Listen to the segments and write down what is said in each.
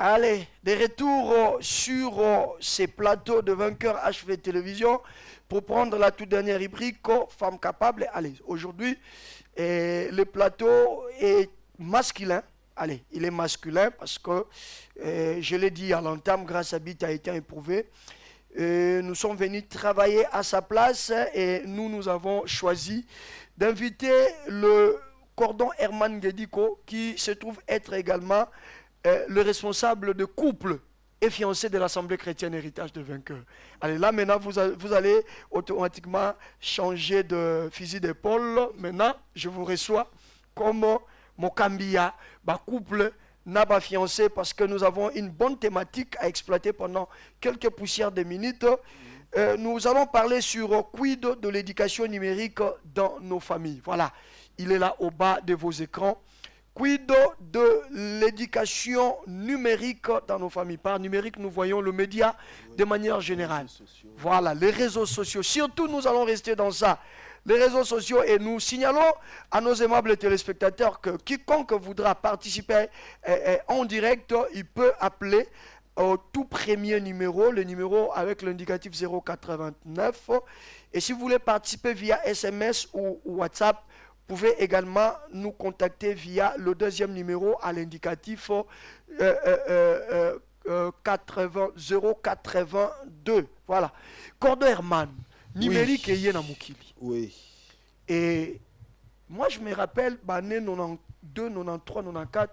Allez, de retour sur ces plateaux de Vainqueur HV Télévision pour prendre la toute dernière rubrique Femmes capables. Allez, aujourd'hui, le plateau est masculin. Allez, il est masculin parce que, je l'ai dit à l'entame, grâce à Bit a été éprouvé. Nous sommes venus travailler à sa place et nous avons choisi d'inviter le cordon Herman Guédico qui se trouve être également le responsable de couple et fiancé de l'Assemblée chrétienne Héritage de Vainqueurs. Allez, là maintenant, vous allez automatiquement changer de fusil d'épaule. Maintenant, je vous reçois comme mon Kambia, couple, n'a pas fiancé, parce que nous avons une bonne thématique à exploiter pendant quelques poussières de minutes. Nous allons parler sur quid de l'éducation numérique dans nos familles. Voilà, il est là au bas de vos écrans. Quid de l'éducation numérique dans nos familles. Par numérique, nous voyons le média de manière générale. Voilà, les réseaux sociaux. Surtout, nous allons rester dans ça. Les réseaux sociaux, et nous signalons à nos aimables téléspectateurs que quiconque voudra participer en direct, il peut appeler au tout premier numéro, le numéro avec l'indicatif 089. Et si vous voulez participer via SMS ou WhatsApp, vous pouvez également nous contacter via le deuxième numéro à l'indicatif 082. Voilà. Cordon Herman, numérique et Yena Mukili. Oui. Et moi, je me rappelle, année 92, 93, 94,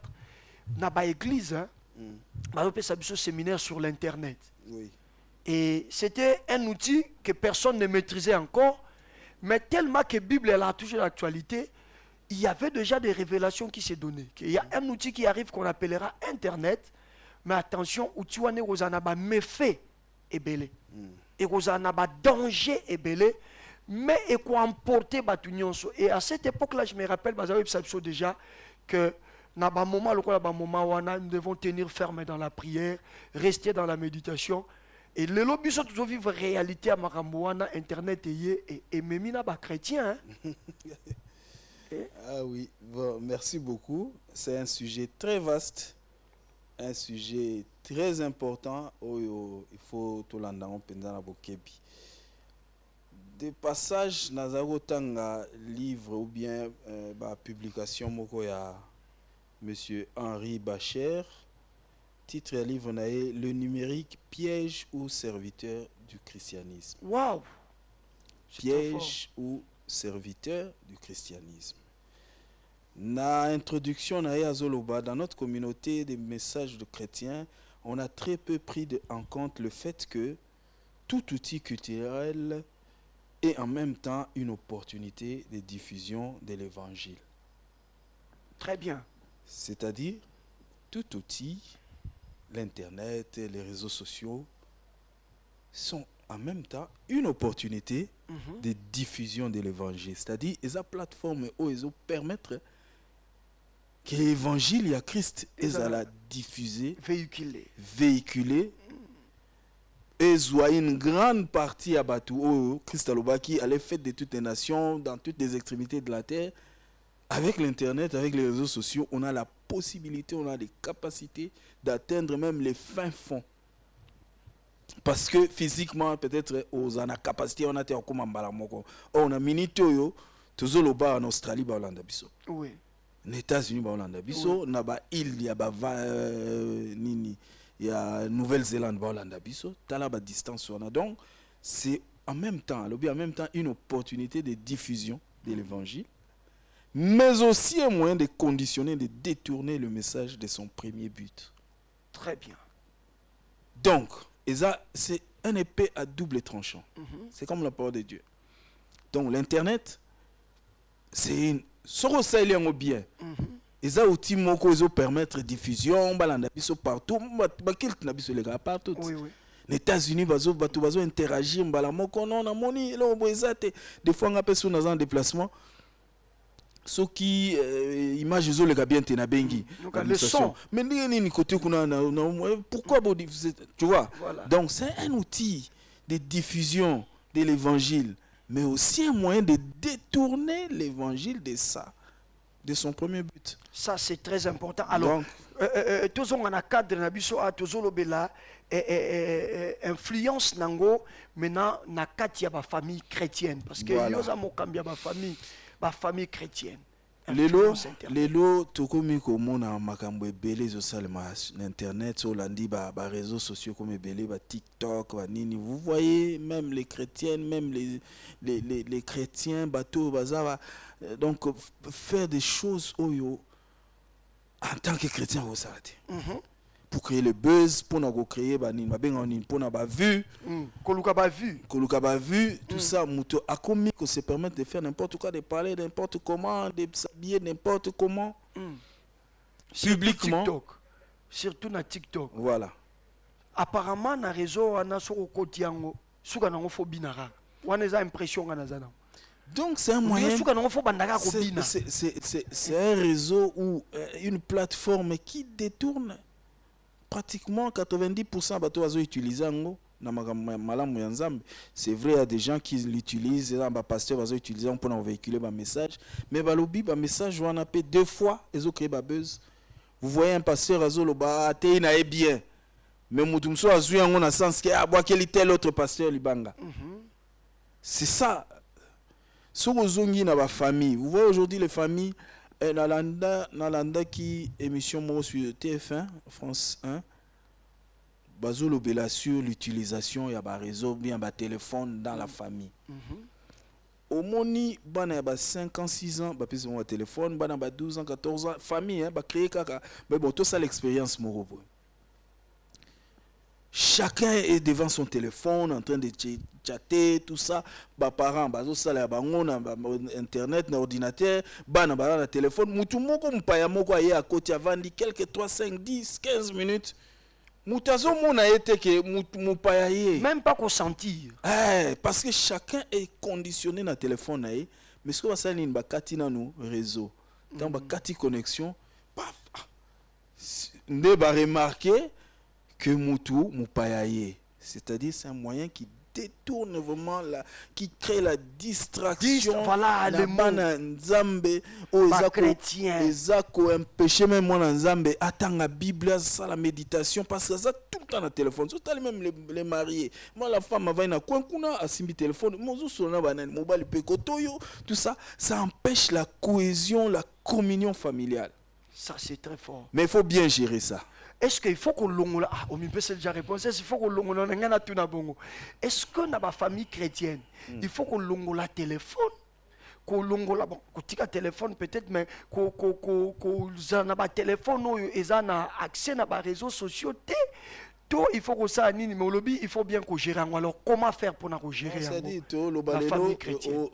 dans l'église, on fait ce séminaire sur l'Internet. Oui. Et c'était un outil que personne ne maîtrisait encore. Mais tellement que la Bible elle a toujours l'actualité, il y avait déjà des révélations qui s'est données. Il y a un outil qui arrive qu'on appellera Internet, mais attention, outil wane rozanaba méfait et belé. Et rozanaba danger et belé, mais et quoi emporter batunions. Et à cette époque-là, je me rappelle, déjà que dans un moment, nous devons tenir ferme dans la prière, rester dans la méditation. Et le lobby sont toujours vivre réalité à Maramouana, Internet et même na chrétien. Ah oui, bon, merci beaucoup. C'est un sujet très vaste, un sujet très important. Il faut tout l'endroit pendant bokebi. Des passages dans livre ou bien publication moko ya Monsieur Henri Bacher. Titre du livre Le numérique, piège ou serviteur du christianisme. Waouh! Piège ou serviteur du christianisme. Na introduction dans notre communauté des messages de chrétiens, on a très peu pris en compte le fait que tout outil culturel est en même temps une opportunité de diffusion de l'évangile. Très bien. C'est-à-dire, tout outil, l'Internet, les réseaux sociaux, sont en même temps une opportunité de diffusion de l'évangile. C'est-à-dire, les plateformes où ils permettent que l'évangile, il y a Christ, ils la diffuser, véhiculer, et soit une grande partie à Batou, Christ qui allait faire de toutes les nations, dans toutes les extrémités de la terre. Avec l'Internet, avec les réseaux sociaux, on a la possibilité, on a des capacités d'atteindre même les fins fonds. Parce que physiquement, peut-être, on a la capacité, on a été comme on a minité, toujours en Australie, oui. Les États-Unis, il y a Nini, il y a Nouvelle-Zélande, la distance. Donc, c'est en même temps une opportunité de diffusion de l'évangile, mais aussi un moyen de conditionner, de détourner le message de son premier but. Très bien. Donc, c'est un épée à double tranchant. C'est comme la parole de Dieu. Donc, l'Internet, c'est une... Sorosailen bien. Et ça outil moko zo permettre diffusion balanda biso partout partout. Oui, oui. Les États-Unis bazo interagir mbala moko non na moni lo boezate des fois on appelle ça dans un déplacement ce qui image zo le bien te na bengi le son mais ni côté kuna pourquoi vous diffuser, tu vois. Voilà. Donc c'est un outil de diffusion de l'évangile, mais aussi un moyen de détourner l'évangile de son premier but. Ça, c'est très important. Alors, tozonga na cadre na biso a tozolobela influence nango maintenant na kati ya ba famille chrétienne parce que Voilà. yoza mokambi ya ba famille chrétienne. lelo tokomi komona makambo ebele ezosalema na internet olandi ba réseaux sociaux comme ebele ba TikTok ba nini, vous voyez même les chrétiennes, même les chrétiens bateau bazava donc faire des choses oyo en tant que chrétien vous s'arrêter pour créer le buzz, pour nous créer ba nini babenga nini pour na ba vue koluka ba vue tout ça muto a commis que se permettre de faire n'importe quoi, de parler n'importe comment, de s'habiller n'importe comment publiquement, surtout na TikTok. voilà. Apparemment na réseau wana soko koti yango suka nango fo binara wana eza impression nga nazana. Donc c'est un moyen, suka nango fo bandaka ko bina. c'est un réseau ou une plateforme qui détourne pratiquement 90% bato bazo utiliser yango na malamu ya Nzambe. C'est vrai, il y a des gens qui l'utilisent, les pasteurs bazo utiliser pour véhiculer ba message, mais balobi ba message wana pe deux fois ils ont créé ba buzz. Vous voyez un pasteur azo lo ba te na bien, mais mutu mso azu yango na sens que aboa quel tel autre pasteur libanga. C'est ça. Sur zongi na ba famille, vous voyez aujourd'hui les familles Nalanda qui émission moi sur TF1 France 1 bazolo bela sur l'utilisation ya ba réseau bien ba téléphone dans la famille. Au moni bana ya ba 5 ans 6 ans ba pese mon téléphone, bana ba 12 ans 14 ans famille ba créer kaka, mais bon tout ça l'expérience moro. Chacun est devant son téléphone en train de chatter, tout ça. Ba parents, bazo sala bango na internet, na ordinateur, bana na téléphone. Mutu moko mpaya moko aye à côté avandi quelques 3, 5, 10, 15 minutes. Mutazo mona ete ke mpaya ye. Même pas consentir. Parce que chacun est conditionné na téléphone na ye. Mais ce que va sali ba kati na nous réseau. Dans ba kati connexion, paf. Ne ba remarquer que Moutou Moupayaye, c'est-à-dire c'est un moyen qui détourne vraiment qui crée la distraction. Voilà le mot. Nzambe chrétien. Ezako empêcher même moi Nzambe attend la Bible, ça la méditation parce que ça tout le temps le téléphone. Surtout même les mariés. Moi la femme va na kuna asimbi téléphone. Mozo sona banane mobile pekotoyo, tout ça, ça empêche la cohésion, la communion familiale. Ça c'est très fort. Mais il faut bien gérer ça. Est-ce qu'il faut qu'on l'ongola on me peut déjà répondre. Est-ce qu'il faut qu'on l'ongola ngana tuna bongo. Est-ce que na ba famille chrétienne, il faut qu'on l'ongola téléphone, qu'on l'ongola bon, qu'on tika téléphone peut-être mais qu'on na ba téléphone oyo ezana accès na ba réseaux sociaux té. Tout il faut que ça nini mais au lobby il faut bien qu'on gère. Alors comment faire pour na gérer la famille chrétienne?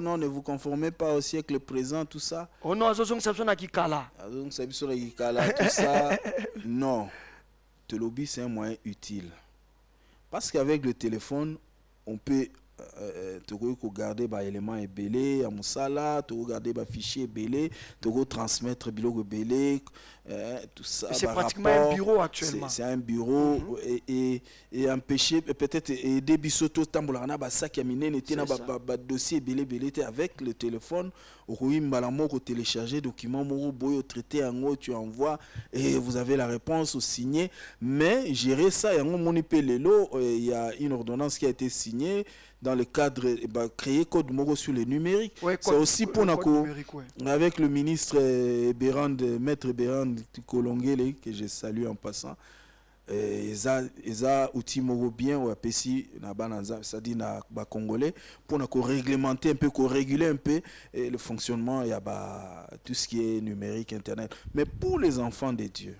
Non, ne vous conformez pas au siècle présent, tout ça. Oh non, azozong sabso na kikala. Azozong sabso na kikala, tout ça. Non, le lobby c'est un moyen utile. Parce qu'avec le téléphone, on peut garder des éléments ébélés à Moussala, regarder des fichiers ébélés, transmettre biloko ébélé, tout ça. C'est pratiquement un bureau actuellement. C'est un bureau et empêcher peut-être aider bisoto tambolana ba sac ya minene était na ba dossier ébélé avec le téléphone, oui malamo ko télécharger document moko boyo traité en tu envoies et vous avez la réponse au signé, mais gérer ça yango moni pe lelo il y a une ordonnance qui a été signée dans le cadre créer code moko sur le numérique. C'est aussi pour avec le ministre maître Bérand Kolongele que je salue en passant. Eza outil moko bien ou apesi na bananza c'est-à-dire na ba congolais pour na ko réglementer un peu, ko réguler un peu le fonctionnement ya ba tout ce qui est numérique internet. Mais pour les enfants de Dieu,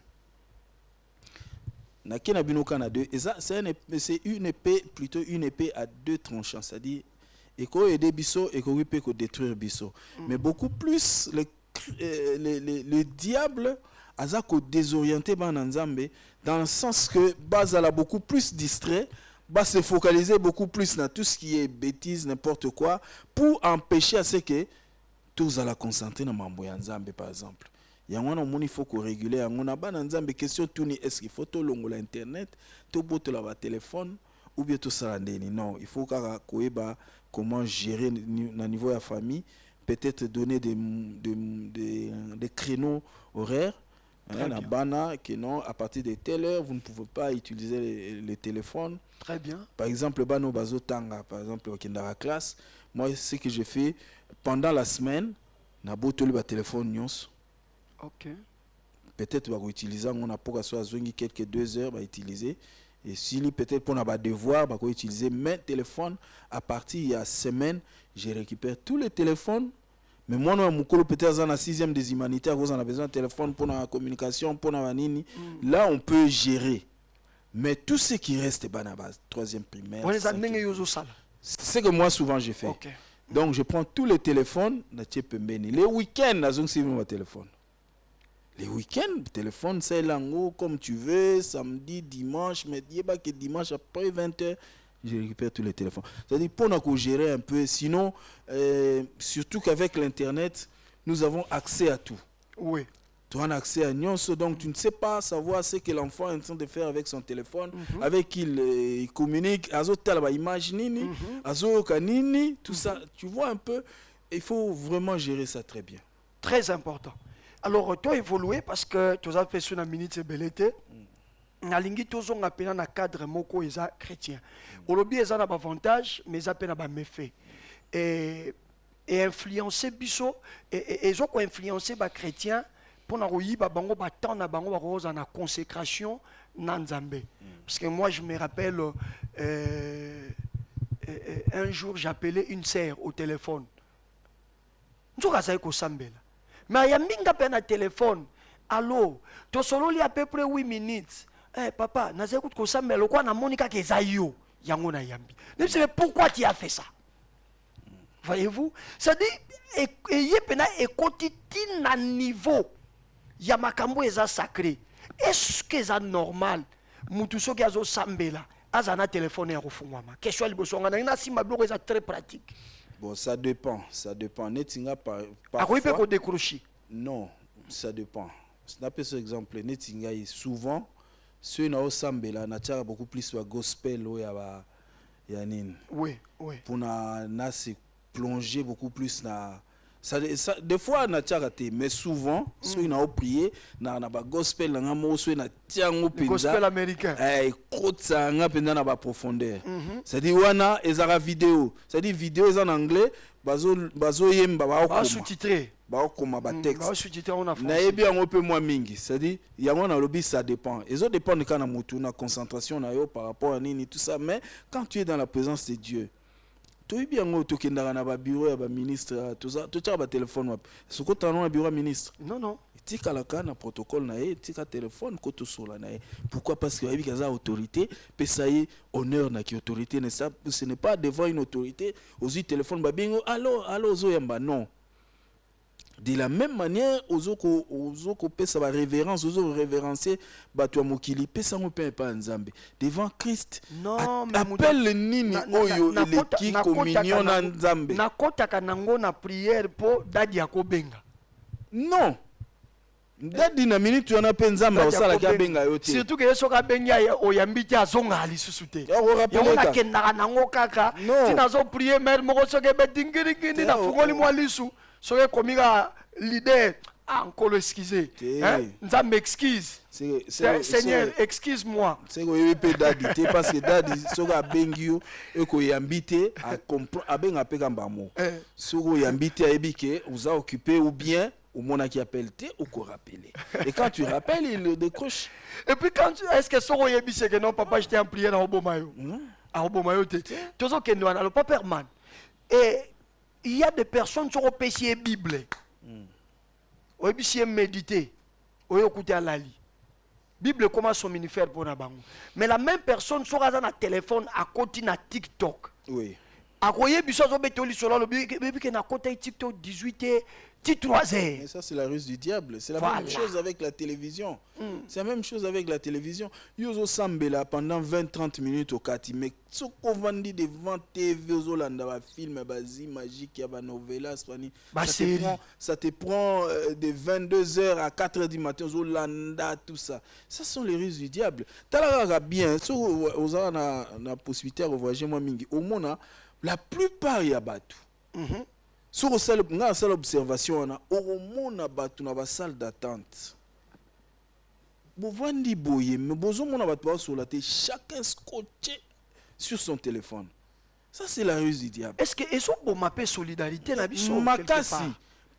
c'est une épée, plutôt une épée à deux tranchants, c'est-à-dire eko aider biso eko wipe ko détruire biso. Mais beaucoup plus le diable a ko désorienter Nzambe dans le sens que bazala beaucoup plus distrait, va se focaliser beaucoup plus dans tout ce qui est bêtise, n'importe quoi, pour empêcher à ce que tous à la concentrer dans mambo ya Nzambe par exemple. Il faut qu'on régule. On a une question est-ce qu'il faut tout longola internet, tout boto la téléphone ou bien tout ça non, il faut comment gérer au niveau de la famille, peut-être donner des créneaux horaires La bana, que non, à partir de telle heure, vous ne pouvez pas utiliser les téléphones. Très bien. Par exemple, bano bazo tanga, par exemple, au la classe, moi, ce que je fais pendant la semaine, na boto le téléphone nyons. Ok. Peut-être va utiliser, on a pour soit quelques 2 heures, va utiliser. Et si peut-être pour avoir devoir, va utiliser mes téléphones. À partir de la semaine, je récupère tous les téléphones. Mais moi, mon colo peut-être dans la 6e des humanitaires, on a besoin de téléphone pour la communication, pour la vanini. Là, on peut gérer. Mais tout ce qui reste, c'est la base, 3e primaire. C'est ce que moi, souvent, j'ai fait. Okay. Donc, je prends tous les téléphones. Les week-ends, j'ai mon téléphone. Les week-ends, téléphone, c'est l'ango comme tu veux, samedi, dimanche, mais il n'y a pas que dimanche après 20h, je récupère tous les téléphones. C'est-à-dire pour nous gérer un peu, sinon, surtout qu'avec l'Internet, nous avons accès à tout. Oui. Tu as accès à Nyons, donc tu ne sais pas savoir ce que l'enfant est en train de faire avec son téléphone, avec qui il communique, azo talaba image nini, azo kanini, tout ça. Tu vois un peu, il faut vraiment gérer ça très bien. Très important. Alors, tu as évolué parce que tu as fait une minute de belleté. Nalingi tozo ngapena na cadre moko eza chrétien. Olobi eza na avantage mais eza pena ba méfait. Et influencer biso et zo ko influencer ba chrétien pour na koyiba bango ba temps na bango ba roza na consécration na Nzambe. Parce que moi je me rappelle un jour j'appelais une sœur au téléphone. Nzoka sai ko sambela. Mais il y a minga pena téléphone. Allô, to solo li à peu près 8 minutes. Eh papa, na zeku ko sambela quoi na monika ke zayo yango na yambi. Mais pourquoi tu as fait ça? Voyez-vous? Ça dit et pena e kotiti na niveau ya makambo eza sacré. Est-ce que c'est normal mutu soki azo sambela azana téléphone ya kofungwama? Question liboso ngana ina si mabloko eza très pratique. Bon, ça dépend. Ça dépend. Netinga parfois. Décrocher. Non, ça dépend. Par exemple, Netinga souvent, ceux qui ont sambela, n'a beaucoup plus de gospel ou yanin. Oui, oui. Pour na se plonger beaucoup plus na. Ça, des fois, na tcharaté, mais souvent, ceux qui ont prié, na gospel, na mo ceux na tiango penza. Gospel américain. Crotte ça na penza na profondeur. C'est-à-dire wana ezara vidéo. C'est-à-dire vidéo est en anglais, bazo yemba ba okoma. Ba sous-titré. Ba okoma ba texte. Ba sous-titré on a français. Na yebi un peu moins mingi. C'est-à-dire yango na lobby ça dépend. Et ça dépend de quand na mutu na concentration na yo par rapport à nini tout ça, mais quand tu es dans la présence de Dieu, tu bien tu kendara na ba bureau ya ba ministre tout ça, tu as ba téléphone wap. Ce que tu as un bureau ministre. Non. Tika la kana protocole na e, tika téléphone koto sola na e. Pourquoi? Parce que yebi kaza autorité, pe ça y honneur na ki autorité ne ça, ce n'est pas devant une autorité, ozi téléphone ba bingo allô zo yamba non. De la même manière, ozoko pesa ba révérence, ozo révérencer bato mokili pesa mo pe pa nzambe devant Christ. Non, mais appelle nini oyo eleki communion na nzambe. Na kota kanango na prière po dadi ya kobenga. Non. Dadi na minute tu na pe nzambe osala ka benga yo te. Surtout que yeso ka benga oyambi te azonga ali susute. Yo na kendaka nango kaka. Tina zo prier mer moko soke betingiri ngini na fungoli mwa lisu. Soke komika leader encore excusez. Nzambe excuse. Seigneur, excuse-moi. C'est que peut dadi te parce que dadi soka bengio e ko yambite a comprendre a benga pe kambamo. Soko yambite a ebike vous a occupé ou bien au monde qui appelle te ou qu'on rappelle. Et quand tu rappelles, il le décroche. Et puis quand est-ce que Soro yebi c'est que non papa j'étais en prière à Obomayo. À Obomayo te. Toujours que nous on a le papa man. Et il y a des personnes qui ont péché Bible. Ou bien méditer. Ou écouter à la lit. Bible comment son ministère pour nabango. Mais la même personne sera dans un téléphone à côté na TikTok. Oui. À croyer biso zo betoli sur le bébé qui na côté TikTok 18h. Mais ça, c'est la ruse du diable. C'est la même chose avec la télévision. C'est la même chose avec la télévision. Yozo Sambela pendant 20-30 minutes au Kati. Mais ce qu'on vend devant TV, Yozo Landa, film, basi, magique, y a ba novela, ça te prend de 22h à 4h du matin, Yozo Landa, tout ça. Ça sont les ruses du diable. T'as bien, Yozo a la possibilité de voyager moi mingi. Au monde, la plupart y a battu. Sur la salle observation, on a au monde na ba salle d'attente. bovandi boye mais bozomona bato basola te chacun scotché sur son téléphone. Ça c'est la ruse du diable. Est-ce que eso bomapé solidarité na biso makasi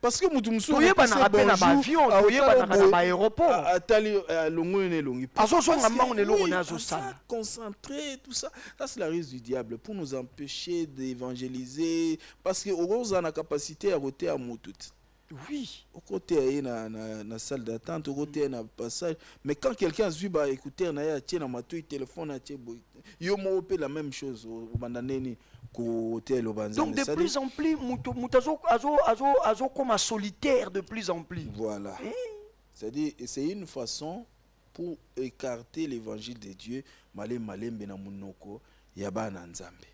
parce que mutu musu toyeba na rappel na avion toyeba na aéroport atali longo ne longi azosonga mbango ne longo ne azosala concentré tout ça. Ça c'est la ruse du diable pour nous empêcher d'évangéliser parce que on a la capacité à roter à mutu. Oui. Au côté na salle d'attente, au côté na passage, mais quand quelqu'un suit ba écouter na ya tient na matouille téléphone na tient yo mo la même chose au bandaneni ko hôtel au banzan. Donc de plus en plus azo comme solitaire de plus en plus. Voilà. C'est-à-dire c'est une façon pour écarter l'évangile de Dieu malembe na munoko ya bana nzambe.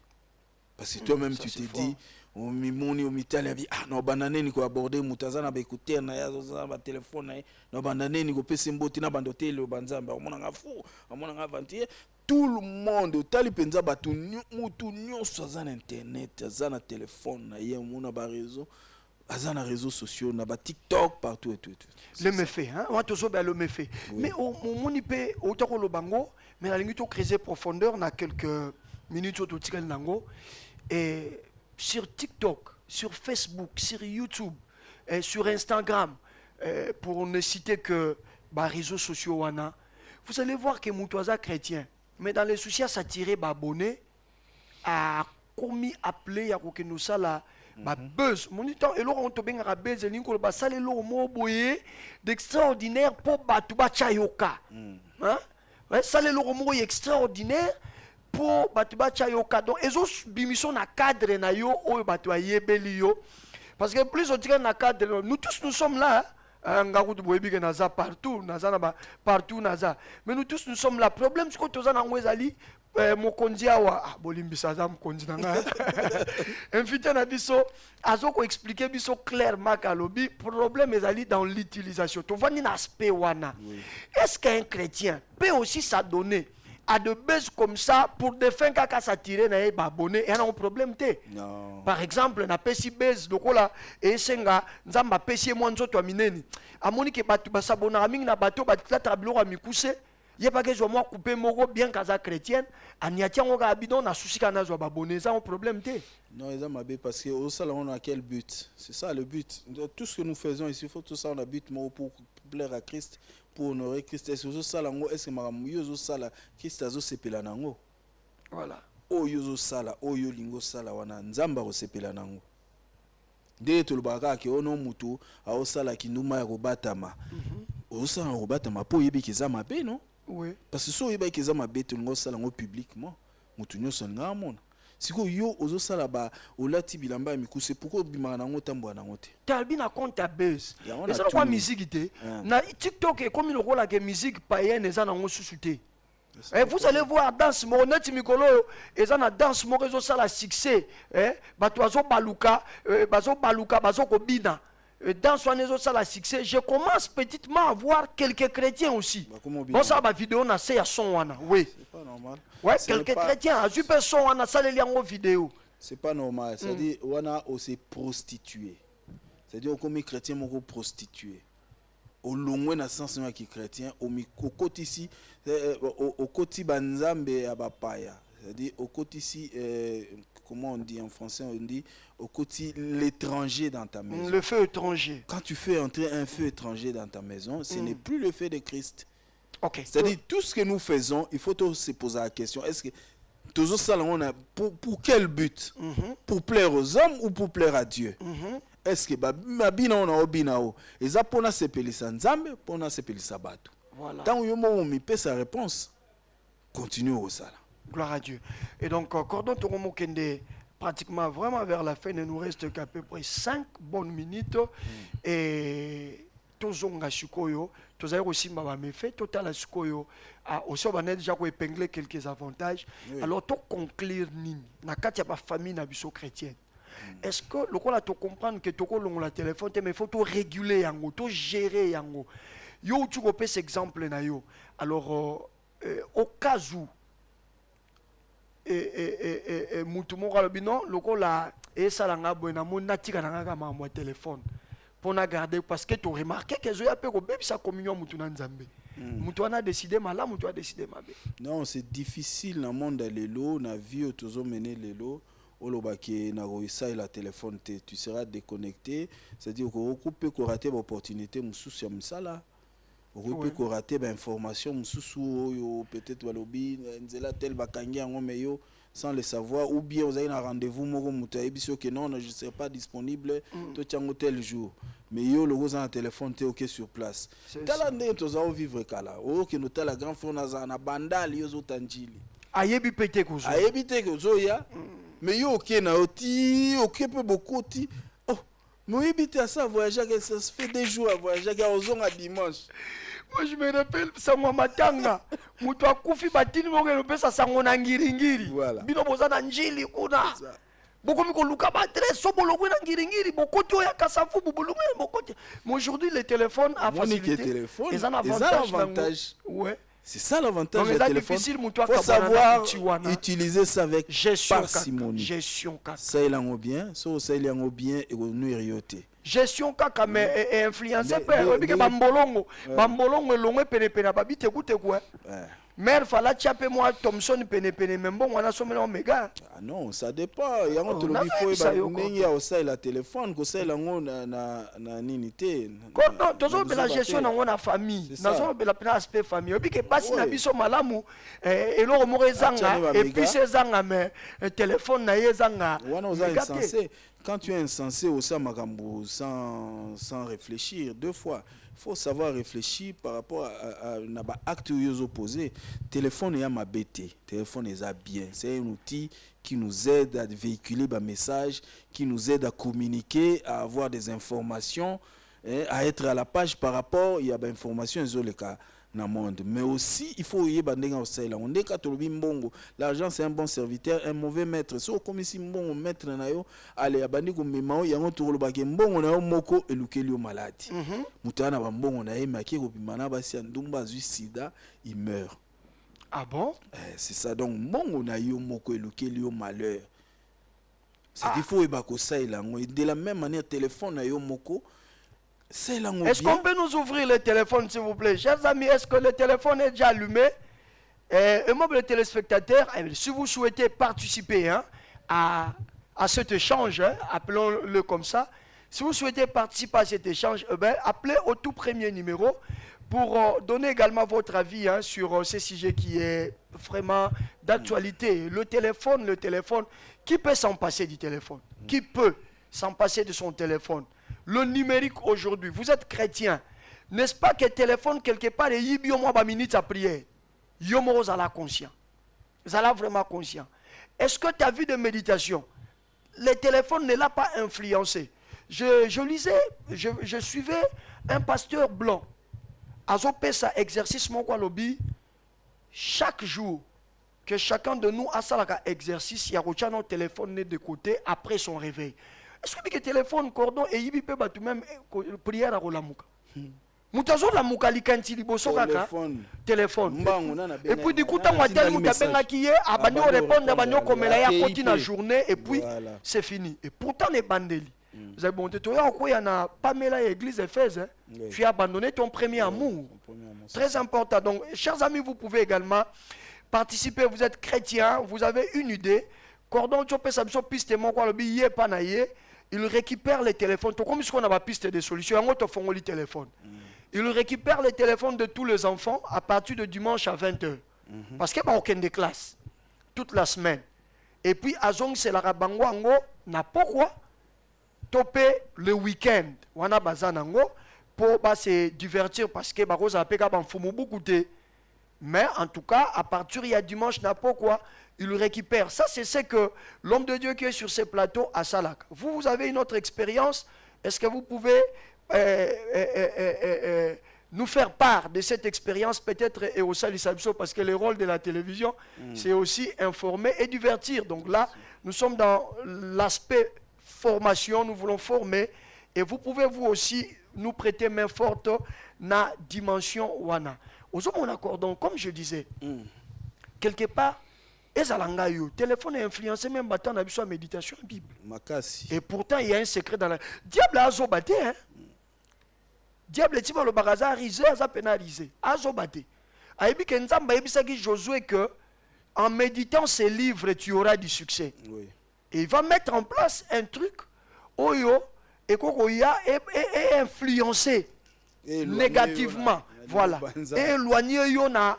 Parce que toi-même tu te dis au mimoni au mitali abi no bananeni ko aborder mutazana ba écouter na ya ba téléphone no bananeni ko pesa mboti na bandotel au banzamba omona nga fou omona nga vantier tout le monde tali penza batu mutu nyonso azana internet azana téléphone na ye mona ba réseaux sociaux na ba TikTok partout et tout. Le méfait hein on toujours bien le méfait mais au moni pe au toko lo bango mais la ligne to creuser profondeur na quelques minutes au tikal nango et sur TikTok, sur Facebook, sur YouTube, sur Instagram, pour ne citer que les réseaux sociaux, vous allez voir que Moutouaza chrétien, mais dans les soucis à s'attirer, abonné, a commis appelé à que nous ça la buzz. Mon temps et l'on te bien à buzz et l'inco le salé l'eau mot boyé d'extraordinaire pour batuba chayoka. Hein? Ouais, salé l'eau mot extraordinaire. Pour batuba chayoka donc ezo bimission na cadre na yo o batu ayebeli yo parce que plus on tient na cadre nous tous nous sommes là ngarutu boyebi ke naza partout naza na partout naza mais nous tous nous sommes là problème c'est que toza na ngwezali mokonzi awa bolimbisa za mokonzi na nga invité na biso azo ko expliquer biso clairement kalobi problème ezali dans l'utilisation to vandi na aspect wana est-ce qu'un chrétien peut aussi s'adonner à de buzz comme ça pour des fins qu'à s'attirer na abonné et un problème té. Par exemple na pesi buzz lokola et senga nzamba pesi mo nzoto mineni amoni ke batu basabona mingi na bato batata biloko mikuse ye pas que je moi couper moko bien kaza chrétienne aniatia ngo ka bidon na souci kana zo abonné ça un problème té. Non, ils ont mabé parce que au salon on a quel but? C'est ça le but. Tout ce que nous faisons ici, il faut tout ça on a but pour plaire à Christ. Pour honorer Christ. Est-ce que ça est-ce que maramuyo sala Christ azo sepela nango? Voilà. Oyo sala, oyo lingo sala wana nzamba ko sepela nango. Nde to lubaka ke ono mutu a osala kinduma ya kobatama. Osala kobatama po yebi kiza mabe non? Oui. Parce que so yebi kiza mabe to ngo sala ngo publiquement. Mutu nyoso ngamona. Siko yo ozo sala ba olati bilamba mikuse pourquoi bimana nango tambwa nango te. Talbi na compte à buzz. Et ça quoi musique té. Na TikTok et comme le rôle que musique païenne et ça nango suscité. Et vous allez voir danse moneti mikolo et ça na danse mo réseau ça la succès bato bazo baluka bazo kobina. Dans son réseau ça la succès, je commence petitement à voir quelques chrétiens aussi. Bon ça ma vidéo na c'est à son wana. Oui. C'est pas normal. Ouais, quelques chrétiens a super son wana ça les liens vidéo. C'est pas normal, c'est-à-dire wana aussi prostitué. C'est-à-dire comme chrétien moko prostitué. Au loin na sens qui chrétien au côté ici au côté banzambe abapaya. C'est-à-dire au côté ici comment on dit en français, on dit au côté l'étranger dans ta maison. Le feu étranger. Quand tu fais entrer un feu étranger dans ta maison, ce n'est plus le feu de Christ. Okay. C'est-à-dire tout ce que nous faisons, il faut se poser la question, est-ce que tous ça on a pour quel but? Pour plaire aux hommes ou pour plaire à Dieu? Est-ce que babina on a obinao et ça pour na sepelisa nzambe pour na sepelisa bato. Voilà. Tant yo mo mi pe sa réponse. Continue au sala. Gloire à Dieu. Et donc, Cordon Toromo Kende, pratiquement vraiment vers la fin, il ne nous reste qu'à peu près 5 bonnes minutes. Et Tozonga Sukoyo, Tozaï aussi m'a fait, Total Sukoyo, aussi on a déjà épinglé quelques avantages. Oui. Alors, to conclure Nini, na katia ba famille na biso chrétienne. Est-ce que le quoi là tu comprendre que tu as la téléphone mais il faut tout réguler yango, tout gérer yango. Yo tu repères cet exemple na yo. Alors au cas où mutu moko alobi non lokola esalanga boye na moni natika nanga kama mwa téléphone pour na garder parce que tu remarqué que zo ya pe ko bebisa communion mutu na nzambe mutu a décidé malamu, mutu a décidé mabe. Non, c'est difficile dans le monde de l'élo, na vie toujours mener l'élo. Olobaki na roisa la téléphone tu seras déconnecté, c'est-à-dire que peut rater l'opportunité mususu ya msala. Peut rater l'information mususu peut-être balobi nzela tel bakangi yango meyo sans le savoir, ou bien vous avez un rendez-vous moko mutai biso que non je ne serai pas disponible to tiango tel jour. Mais yo le gros en téléphone t'es OK sur place. Tala ndé toza vivre kala. O que nous la grand frère na bandal yo zo tanjili. Ayebi pété kozo. Ayebi te kozo ya. Mais yo OK na oti, OK peu beaucoup ti. Oh, moi habiter à ça voyager que ça se fait des jours à voyager à ozon à dimanche. Moi je me rappelle sango matanga. Mutu akufi batini mo ke pesa sango na ngiringiri. Voilà. Bino boza na njili kuna. Bokomi ko luka ba très sobolo na ngiringiri bokoti oya kasafu bubulungu bokoti. Mais aujourd'hui les téléphones a facilité. Ils ont un avantage. Ouais. C'est ça l'avantage du téléphone. Il faut savoir utiliser ça avec parcimonie. Gestion kaka. Ça il en bien, ça il en bien et nous irrioter. Gestion kaka mais influencer père bike bambolongo elongwe pene pene babite kute quoi. Mère fala chape moi Thomson pene pene même bon on a sommelé omega. Ah non, ça dépend. Il y a un truc il faut nengi ya osai la téléphone ko sai lango na ninité. Non, tozo be la gestion na ngona famille. Nazo be la pena aspect famille. Bike basi na biso malamu eloko mo ezanga et puis ezanga mais téléphone na yezanga. Wana oza insensé. Quand tu es insensé au Samagambo sans réfléchir deux fois, il faut savoir réfléchir par rapport à l'acte opposé. Téléphone est ma bête, téléphone est bien. C'est un outil qui nous aide à véhiculer des messages, qui nous aide à communiquer, à avoir des informations, à être à la page par rapport à des informations dans le monde. Mais aussi, il faut y aller dans le monde. On dit que l'argent c'est un bon serviteur, un mauvais maître. Si on si bon maître allez abandi ko mema ya ngoto lo bake mbongo na yo moko elukeli yo maladi. Mutana ba mbongo na ye maki ko bimana ba si ndumba zu sida, il meurt. Ah bon? C'est ça donc mbongo na yo moko elukeli yo malheur. C'est qu'il faut eba ko ça de la même manière téléphone na yo moko. Est-ce qu'on peut nous ouvrir le téléphone, s'il vous plaît? Chers amis, est-ce que le téléphone est déjà allumé? Et moi, les téléspectateurs, si vous souhaitez participer à cet échange, appelons-le comme ça, si vous souhaitez participer à cet échange, appelez au tout premier numéro pour donner également votre avis sur ce sujet qui est vraiment d'actualité. Le téléphone, qui peut s'en passer du téléphone? Qui peut s'en passer de son téléphone? Le numérique aujourd'hui, vous êtes chrétien, n'est-ce pas que le téléphone quelque part est yibio moi ba minute à prière? Yomo zala conscient. Zala vraiment conscient. Est-ce que ta vie de méditation, le téléphone ne l'a pas influencé? Je lisais, je suivais un pasteur blanc. Azopé sa exercice mon quoi lobby chaque jour que chacun de nous a ça exercice, il y a retient notre téléphone de côté après son réveil. Est-ce que le téléphone, cordon, et il peut battre même prière à Rolamuka? Moutazo la muka likanti liboso kaka téléphone. Et puis du coup, tant tel ou tabenga qui est, abani on répond d'abani comme la continue la journée et puis c'est fini. Et pourtant les bandeli. Vous avez bon toi en quoi il y en a pas mais là église Éphèse. Tu as abandonné ton premier amour. Très important. Donc chers amis, vous pouvez également participer. Vous êtes chrétien, vous avez une idée. Cordon tu peux savoir piste mon quoi le billet pas naïe. Il récupère les téléphones. Comme si on a pas piste de solution, on te font le téléphone. Il récupère les téléphones de tous les enfants à partir de dimanche à 20h. Parce qu'il n'y a pas aucun des classes. Toute la semaine. Et puis, à Zong, c'est la Rabango, n'a pas quoi. Topé le week-end. On a Bazanango pour se divertir parce que Baroz a pega banfumu beaucoup de. Mais en tout cas, à partir il y a dimanche, n'a pas quoi. Il le récupère. Ça, c'est ce que l'homme de Dieu qui est sur ces plateaux à Salak. Vous avez une autre expérience. Est-ce que vous pouvez nous faire part de cette expérience peut-être et au Salisabso, parce que le rôle de la télévision, c'est aussi informer et divertir. Donc là, nous sommes dans l'aspect formation, nous voulons former. Et vous pouvez vous aussi nous prêter main forte dans la dimension Wana. Aux hommes, on accorde. Donc, comme je disais, quelque part, le téléphone est influencé même dans la méditation Bible. Et pourtant, il y a un secret dans la... Diable a zobate, hein? diable ti le bagaza risé aza pénalisé azo baté ayebi ke nzamba yebisaki Josué que en méditant ces livres tu auras du succès. Oui. Et il va mettre en place un truc oyo et kokoya et influencer négativement, voilà, et éloigner yona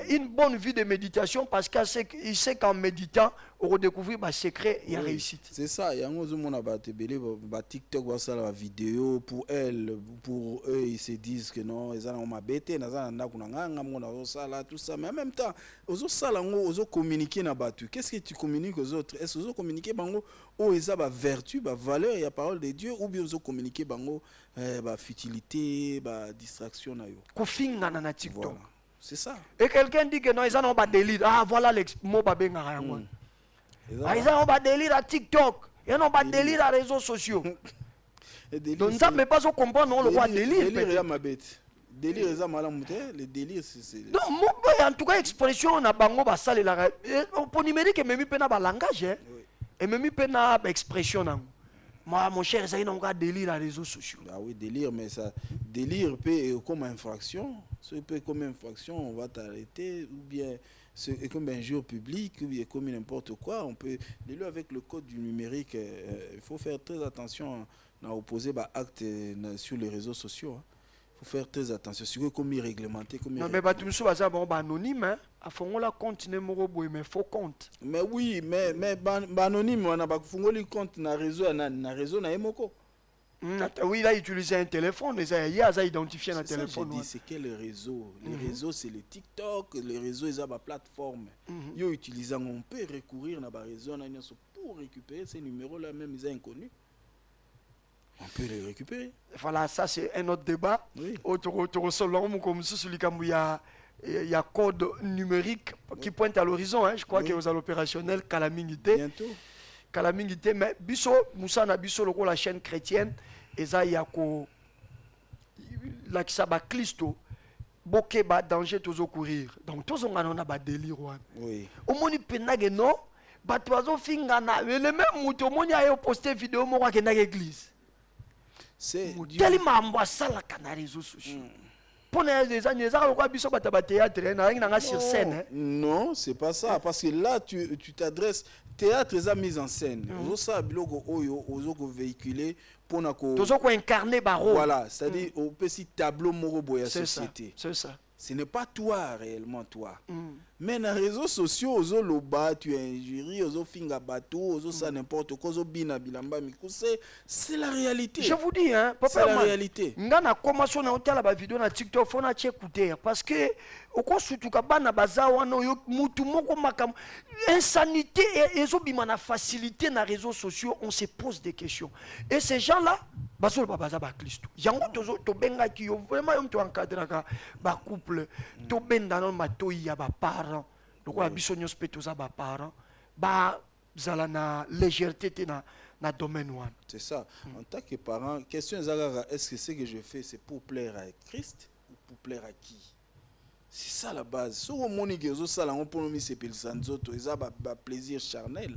une bonne vie de méditation parce qu'il sait qu'en méditant on redécouvre les secrets et la réussite. C'est ça, il y a un TikTok, la vidéo pour elle, pour eux ils se disent que non, ils ont ma bête, tout ça, mais en même temps, ils communiquer na batu. Qu'est-ce que tu communiques aux autres? Est-ce que vous communiquez bango ou ils ont la vertu, la valeur et la parole de Dieu, ou bien vous communiquez bango la futilité, la distraction na yo. Kofinga na TikTok. Voilà. C'est ça. Et quelqu'un dit que non, ils ont pas délire. Ah voilà le mot ba benga yango. Ils ont pas délire à TikTok. Ils n'ont pas délire à réseaux sociaux. Donc ça mais pas au comprendre non le roi délire. Délire est ma bête. Délire est mal le délire c'est. Non, en tout cas expression na bango ba sale la. Pour numérique même pena ba langage hein. Et même pena expression nango. Moi, mon cher, ça y est, un délire à réseaux sociaux. Ah oui, délire, mais ça, délire peut comme infraction. Ce peut comme infraction, on va t'arrêter, ou bien c'est comme un jour public, ou bien comme n'importe quoi. On peut délire avec le code du numérique. Il faut faire très attention à opposer acte sur les réseaux sociaux. Il faut faire très attention. C'est comme réglementé. Non, mais tu me souviens, bon, anonyme, hein. À fond, la compte, mais faux compte. Mais oui, mais anonyme, on a pas fongoli compte na réseau na emoko. Oui, il a utilisé un téléphone, il a identifié un téléphone. C'est quel réseau? Les réseaux, c'est le TikTok, les réseaux, ils ont ma plateforme. Ils utilisent, on peut recourir à la réseau pour récupérer ces numéros-là, même ils sont inconnus. On peut les récupérer. Voilà, ça c'est un autre débat. Oui. Il y a code numérique qui pointe à l'horizon. Hein. Je crois que vous avez l'opérationnel Calamingité. Bientôt. Calamingité, mais Bisso, Moussa na Bisso, la chaîne chrétienne, et ça, il y a la Kisaba Clisto, Bokeba, danger, tous courir. Donc, tous on a un délire. Oui. Au moins, il y a non, Batoazo Fingana, mais le même mouton, il a posté vidéo, moi, qui est dans l'église. C'est tellement ça la réseaux sociaux. Pour les années, sur scène. Non, c'est pas ça. Parce que là, tu t'adresses. Théâtre est mise en scène. Vous savez, vous véhiculer pour incarner baro. Voilà, c'est-à-dire au petit tableau morobo de la société. C'est ça. Ce n'est pas toi réellement toi. Mais dans les réseaux sociaux, ozo loba, tu es injurié, ozo finga bateau, ozo ça n'importe quoi, ozo bina bilamba mikuse, c'est la réalité. Je vous dis hein, c'est la réalité. Ngana commence na hôtel la vidéo na TikTok, faut na écouter parce que oko surtout ka bana bazawa no yo mutu moko makam insanité et ezo bima na facilité na réseaux sociaux, on se pose des questions. Et ces gens-là basol babaza ba Kristo. Yango tozo to benga ki yo vraiment yo to encadrer ba couple, to benda no matoi ya ba parents. Donc la biso nyos pe toza ba parents, ba zala na légèreté na domaine one. C'est ça. En tant que parent, question est-ce que ce que je fais c'est pour plaire à Christ ou pour plaire à qui? C'est ça la base. Si on monique aux sala on peut nous se pelisa nzoto, ils a ba plaisir charnel.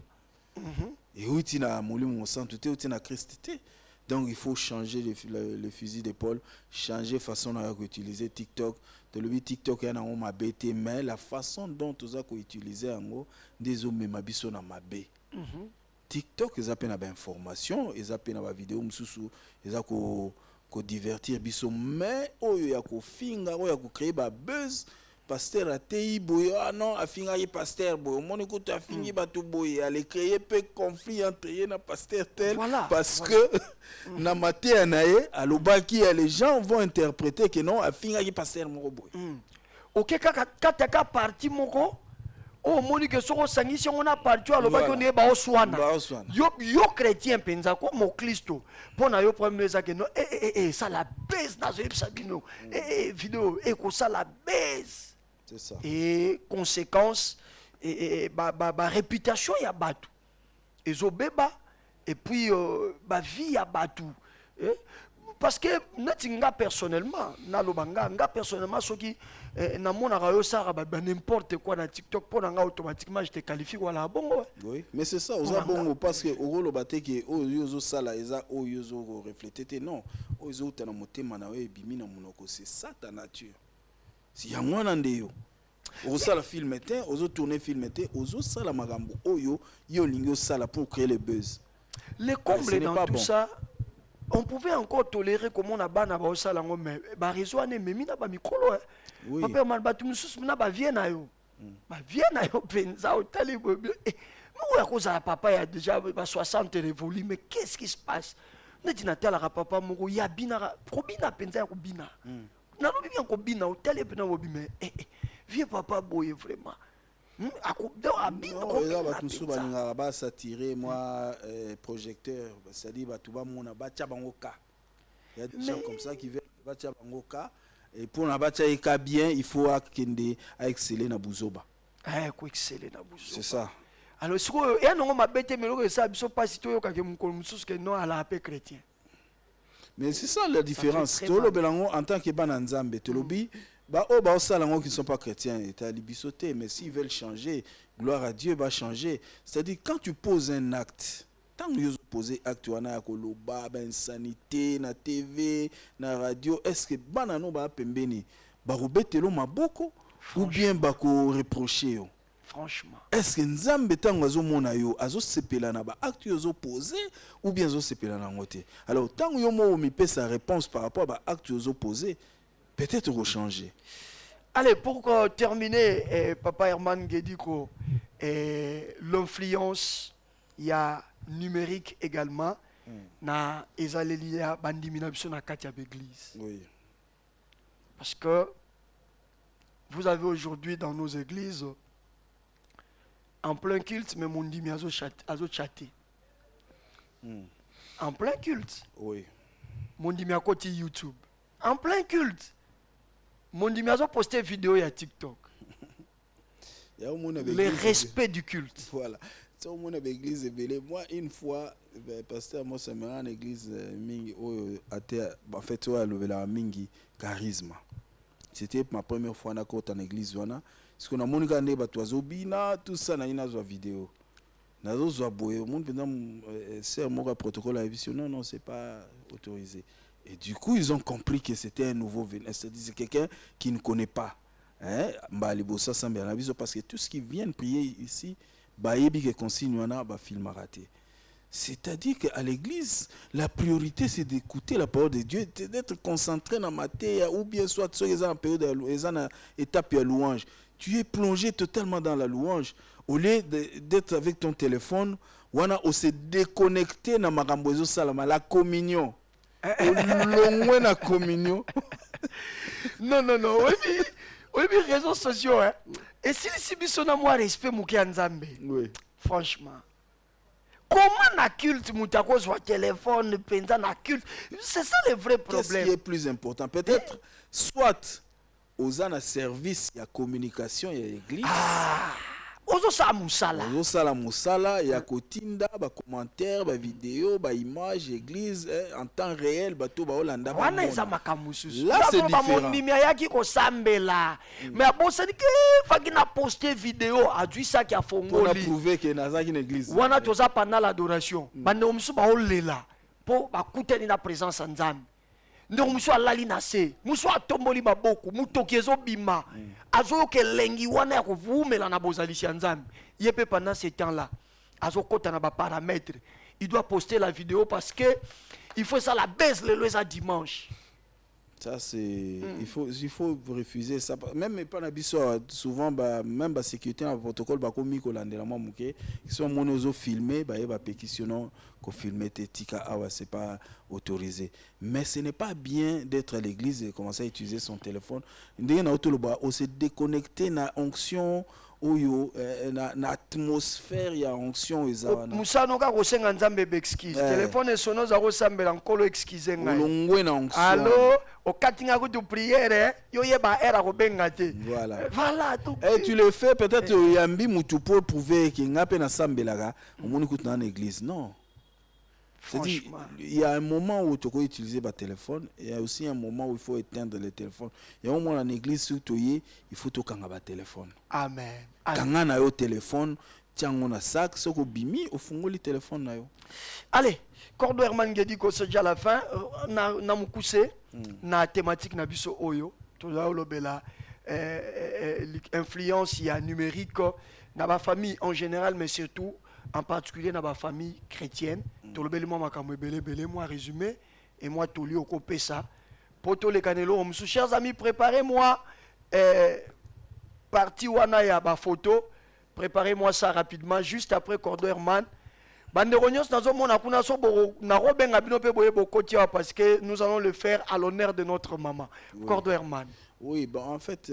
Et où tu na moli mon sang tout où tu na Christ. Donc il faut changer le fusil d'épaule, changer façon d'utiliser TikTok. De le TikTok y a on m'a bêté mais la façon dont tu as utiliser en gros des hommes ma biso na mabé. TikTok ils a peine à information, ils a peine à vidéo msusu, ils a ko divertir biso mais oh ya ko finga oh ya ko créer ba buzz. Pasteur a tei boy ah non a finga y pasteur boy mon écoute a fini batou boy aller créer peu conflit entre y na pasteur tel parce que na maté naé alobaki les gens vont interpréter que non a finga y pasteur mon boy. OK ka parti moko oh moni que soko sangisi on a parti alobaki on est ba oswana yo chrétien penza ko mo Kristo pona yo problème ça que non ça la baisse na zo sabino vidéo ko ça la baisse. C'est ça. Et conséquence et réputation ya batu ezobeba et puis vie ya batu parce que nga personnellement nga personnellement soki namonaka yo sara n'importe quoi na TikTok pour nga automatiquement je te qualifie voilà bongo. Oui, mais c'est ça, oza bongo parce que oro bateke o yozo sala eza o yozo refléter non, o yozo tana motema na we bimi na monoko, c'est ça ta nature. Si ya mwana ndeyo. Ozo sala film te, ozo tourner film te, ozo sala magambo oyo yo lingo sala pour créer le buzz. Le comble dans tout ça, on pouvait encore tolérer comme on a bana ba osala ngo mais ba réseau ane memi na ba mikolo hein. Oui. Papa man ba tumususu na ba vie na yo. Ba vie na yo penza otali bobe. Mais ouais cause à papa il y a déjà ba 60 révolus mais qu'est-ce qui se passe? Ne dina tala papa moko ya bina probina penza ya kubina. Na lobi bien kubina otali pena bobi mais vieux papa boye vraiment. Ba s'attirer moi projecteur c'est-à-dire ba tuba mona ba tia bango ka. Il y a des gens comme ça qui veulent ba tia bango ka et pour na ba tia ka bien il faut akende à exceller na buzoba. Ko exceller na buzoba. C'est ça. Alors si ko ya non ma bête mais le ça biso pas si to yo ka ke mukolo mususu ke non ala pe chrétien. Mais c'est ça la différence. Tolo belango en tant que bana nzambe tolobi bah oh bah osalango qui ne sont pas chrétiens et à libisoté mais s'ils veulent changer gloire à Dieu va changer, c'est-à-dire quand tu poses un acte tant que tu poses acte wana ya koloba ba insanité na TV na radio est-ce que banano ba pembeni ba robetelo maboko ou bien ba ko reprocher yo franchement est-ce que nzambe tango azomona yo azosepela na ba acte yo posé ou bien azosepela na ngote alors tango yo mo mi pe sa réponse par rapport à ba acte yo posé peut-être rechanger. Allez, pour terminer, Papa Herman Guédiko, l'influence, il y a numérique également. Na ezalelia bandimina biso na kati ya l'église. Oui. Parce que vous avez aujourd'hui dans nos églises, en plein culte, mais mon dimi azo chaté. En plein culte. Oui. Mon dimi à côté YouTube. En plein culte. Mon dimi a posté vidéo sur TikTok. Le respect du culte. Voilà. C'est au monde l'église belé. Moi une fois pasteur moi ça me rend l'église mingi en fait le mingi charisme. C'était ma première fois na côté en église wana. Parce qu'on a mon gars ne batozo bina tout ça na ina zo vidéo. Na zo boye monde pendant c'est mon protocole à émission non c'est pas autorisé. Et du coup, ils ont compris que c'était un nouveau venu. C'est quelqu'un qui ne connaît pas. Parce que tout ce qui vient prier ici, c'est-à-dire qu'à l'église, la priorité c'est d'écouter la parole de Dieu, d'être concentré dans ma terre, ou bien soit en période étape de louange. Tu es plongé totalement dans la louange. Au lieu d'être avec ton téléphone, on se déconnecter dans la communion. La communion. Non. Oui, réseaux sociaux. Hein. Et si biso na moi respect muki nzambe. Oui. Franchement. Comment na culte mutako sur téléphone penza na culte, c'est ça le vrai problème. Qu'est-ce qui est plus important? Peut-être soit aux ana service ya communication ya église. Ozo sala musala ya kotinda ba commentaire ba vidéo ba image église en temps réel bato ba olanda ba wana eza makamususu là c'est différent mondimi ayaki ko sambela mais abosani ke faki na poster vidéo adui ça qui a fongoli pour prouver que nazaki na église wana toza pendant l'adoration bande musu ba olela po ba kuteni na présence nzambe ndeko musu alali na se musu atomboli maboko mutoki ezobima azoyoka elengi wana ya kovumela na bozalisi ya nzambe ye pe pendant ce temps là azokota na baparamètre il doit poster la vidéo parce que il faut ça la baisse le eza dimanche. Ça c'est il faut refuser ça même pas na biso souvent même ba sécurité na protocole ba komi ko landela moi muke ils sont monozo filmer ba pétitionner ko filmer tika awa c'est pas autorisé mais ce n'est pas bien d'être à l'église et commencer à utiliser son téléphone ndenge na otoloba on se déconnecter na onction oyo na atmosphère ya onction ezawana musano ka kosenga nzambe excuse téléphone sono za kosambela nkolo excuse ngai olongwe na onction allo okatinga kutu prière yo yeba era ko benga te voilà tout et tu le fais peut-être yambi mutu pour prouver que ngape na sambelaka omoni kutu na église non C'est-à-dire, Franchement. il y a un moment où tu peux utiliser le téléphone, et il y a aussi un moment où il faut éteindre le téléphone. Il y a un moment en église, surtout, il faut que tu aies le téléphone. Amen. Quand Amen. on a le téléphone, tu as un sac, ce que bimi, au fond, le téléphone. Allez, Cordo Herman Gediko, c'est déjà la fin. Na mukuse, na thématique na biso oyo. Tout là, bela influence il y a numérique dans ma famille en général, mais surtout en particulier dans ma famille chrétienne. Tout le bel moi moi résumé et moi tout lui au copé ça. Poto les canelo, chers amis, préparez-moi partie wana ya ba photo. Préparez-moi ça rapidement juste après Cordo Herman. Banderognos nazomona kuna so na robenga bino pe boye bokotia parce que nous allons le faire à l'honneur de notre maman. Oui. Cordo Herman. Oui, bah en fait,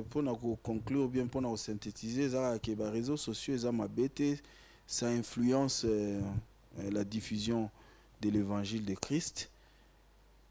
pour nous conclure bien, pour nous synthétiser, que les réseaux sociaux, ça influence la diffusion de l'évangile de Christ.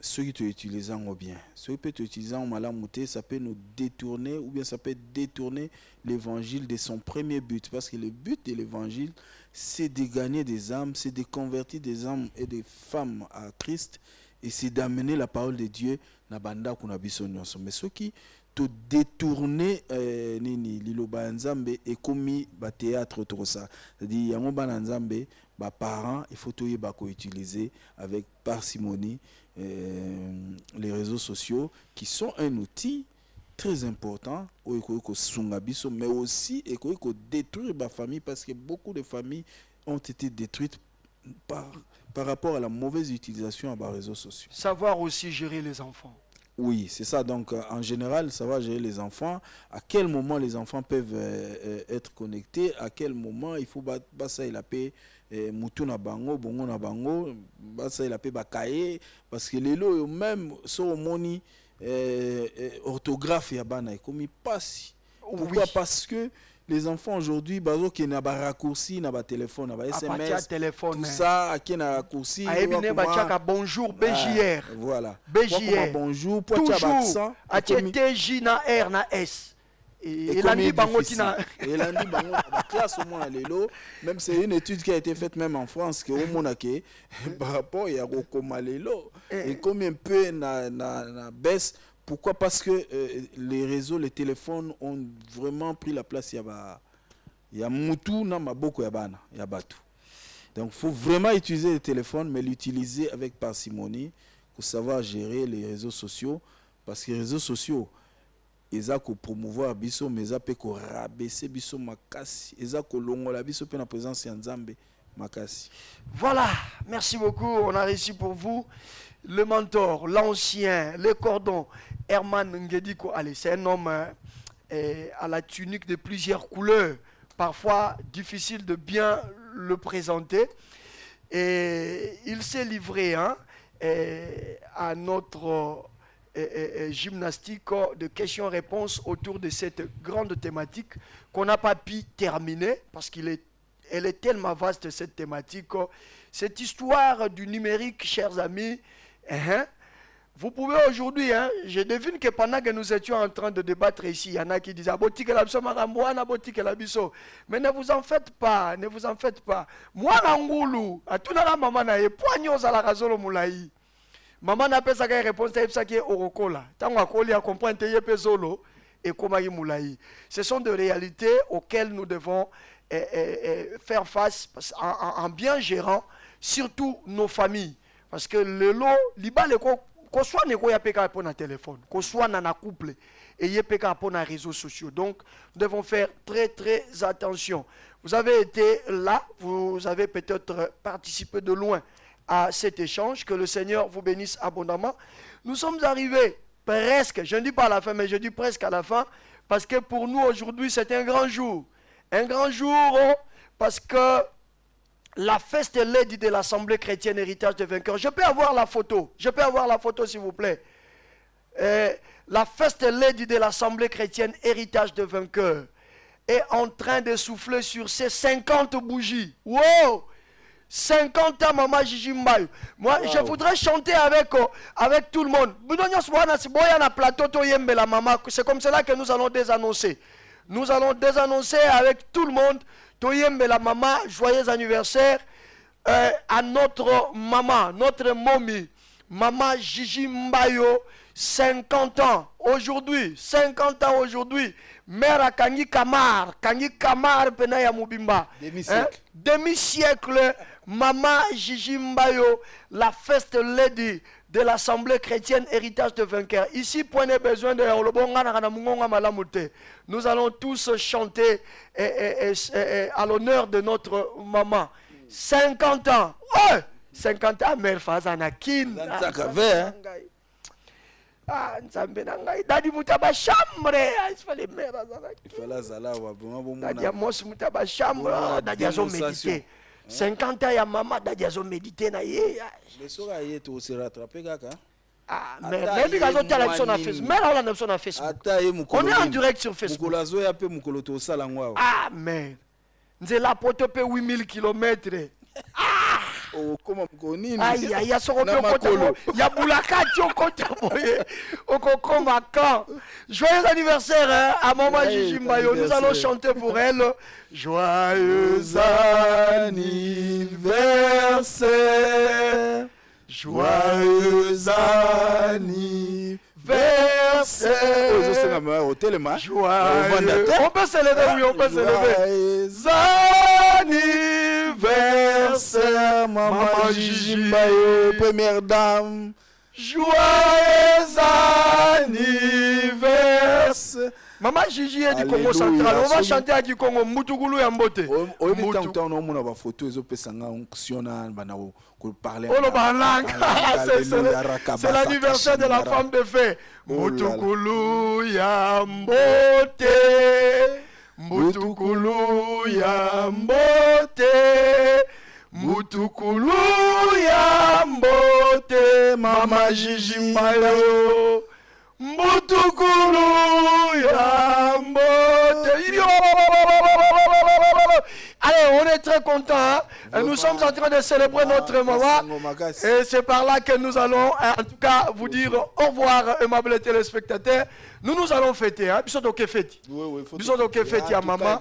Ceux qui utilisent en bien, ceux qui peuvent utiliser en malamouté, ça peut nous détourner ou bien ça peut détourner l'évangile de son premier but. Parce que le but de l'évangile, c'est de gagner des âmes, c'est de convertir des hommes et des femmes à Christ et c'est d'amener la parole de Dieu na banda kuna biso nyonso. Mais ceux qui te détourner nini liloba nzambe et commis ba théâtre tout ça. C'est-à-dire yango bana nzambe ba parents il faut tout utiliser avec parcimonie les réseaux sociaux qui sont un outil très important mais aussi et détruire ma famille parce que beaucoup de familles ont été détruites par rapport à la mauvaise utilisation des réseaux sociaux. Savoir aussi gérer les enfants. Oui, c'est ça. Donc, en général, savoir gérer les enfants. À quel moment les enfants peuvent être connectés. À quel moment il faut basa la paix. Mutu na bango, bongo na bango. Basa la paix bakaye. Parce que les lots, même, sont moni orthographe ya bana. Comme il passe. Pourquoi? Oui. Parce que les enfants aujourd'hui, bazo qui n'a pas raccourci, n'a pas téléphone, n'a pas SMS, téléphone, tout ça, qui n'a raccourci. Bonjour, BJR. Voilà. BJR. Bonjour, toujours. TJ na R na S. Et l'année bangotina. Et l'année bangotina, la classe au moins l'élo. Même c'est une étude qui a été faite même en France que au moins par rapport il y a Rokoma l'élo. Et combien peu na baisse. Pourquoi? Parce que les réseaux, les téléphones ont vraiment pris la place. Il y a Moutou, na Maboko Yabana, il y a Batou. Donc il faut vraiment utiliser le téléphone, mais l'utiliser avec parcimonie pour savoir gérer les réseaux sociaux. Parce que les réseaux sociaux, ils ont promouvoir biso, mais ils ont rabaisser biso makasi. Ils ont longola biso pe na présence en Nzambe makasi. Voilà, merci beaucoup. On a réussi pour vous. Le mentor, l'ancien, le cordon, Herman Ngediko, allez, c'est un homme à la tunique de plusieurs couleurs, parfois difficile de bien le présenter. Et il s'est livré à notre gymnastique de questions-réponses autour de cette grande thématique qu'on n'a pas pu terminer parce qu'elle est tellement vaste cette thématique. Cette histoire du numérique, chers amis, vous pouvez aujourd'hui, je devine que pendant que nous étions en train de débattre ici, il y en a qui disent mais ne vous en faites pas, ne vous en faites pas. Moi, Rangoulou, à tout la maman, maman n'a pas sa réponse, c'est Orokola. Tant qu'on a compris, et comment il ce sont des réalités auxquelles nous devons faire face en bien gérant, surtout nos familles. Parce que le lot, qu'on soit neko ya peka pour un téléphone, qu'on soit dans un couple et ya peka pour un réseaux sociaux. Donc, nous devons faire très très attention. Vous avez été là, vous avez peut-être participé de loin à cet échange. Que le Seigneur vous bénisse abondamment. Nous sommes arrivés presque, je ne dis pas à la fin, mais je dis presque à la fin, parce que pour nous aujourd'hui c'est un grand jour. Un grand jour parce que la First Lady de l'Assemblée chrétienne Héritage des vainqueurs. Je peux avoir la photo. Je peux avoir la photo, s'il vous plaît. La First Lady de l'Assemblée chrétienne Héritage des vainqueurs est en train de souffler sur ses 50 bougies. Wow! 50 ans, Maman Gigi Mbaye. Moi, wow. Je voudrais chanter avec tout le monde. C'est comme cela que nous allons désannoncer. Nous allons désannoncer avec tout le monde. Toyembe la maman, joyeux anniversaire. à notre maman, notre momie, maman Gigi Mbayo, 50 ans aujourd'hui, 50 ans aujourd'hui. Mère à Kangi Kamar Pena ya Mubimba. Demi-siècle. Demi-siècle, maman Gigi Mbayo, la first lady de l'Assemblée chrétienne Héritage de Vainqueur. Ici, point de besoin de nous allons tous chanter à l'honneur de notre maman. 50 ans. Oh! 50 ans, mère Fazanakin. Ah, Nzambe nangai. Dadi mutaba chambre. Il fallait mère Fazanakin. Il fallait zalawa. Dadi amos mutaba chambre. Dadi azo méditer. 50 ans ya maman, dadi azo méditer na ye. Les soeurs aïe tu se rattraper kaka. Ah, mère, mais quand on a sur Facebook, mère on a sur Facebook. On est en direct sur Facebook. Mukolazo ya pe mukoloto salangwa. Ah, mère. Nzela poto pe 8000 km. Ah! Oh, comment konini? Aïe, aïe, ya soko pe okota. Ya bulakati okota boye. Okokoma quand. Joyeux anniversaire hein, à maman Gigi Mbayo. Nous allons chanter pour elle. Joyeux anniversaire. Joyeux anniversaire. Joyeux. On peut se lever, oui, on peut se lever. Anniversaire, maman Gigi Mbayo, première dame. Joyeux anniversaire. Maman Gigi est du Congo central. On va chanter à du Congo. Moutougulu Yambote. On a une photo. C'est l'anniversaire de la femme de fée. Moutougulu Yambote. Moutougulu Yambote. Moutougulu Yambote. Maman Gigi Mbayo. Moutougulu Yambote. Allez, on est très contents. Hein? Nous sommes en train de célébrer notre maman. Et c'est par là que nous allons, en tout cas, vous dire au revoir, aimables téléspectateurs. Nous allons fêter. Hein? Nous allons fêter à maman.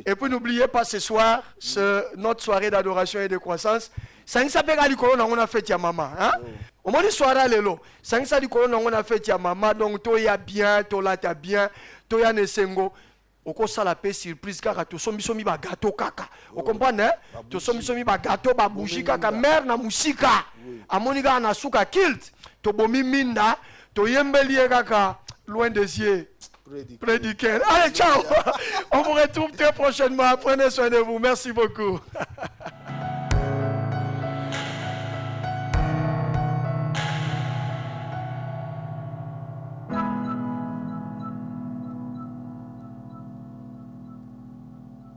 Et puis n'oubliez pas ce soir, notre soirée d'adoration et de croissance. Ça s'appelle à l'école, on a fêté à maman. Hein? Au moins, soirée à l'élo. Ça s'appelle on a fêté à maman. Donc, toi, y a bien, toi, là, t'as bien, toi, y a nesengo. Oko sala pe surprise kaka to somi ba gâteau kaka. Vous comprenez? To somi ba gâteau ba bougie kaka mère na musika. Amonika na suka kilt. To bomi minda, to yembeli kaka loin des yeux. Prédiquer. Allez, ciao. On vous retrouve très prochainement. Prenez soin de vous. Merci beaucoup.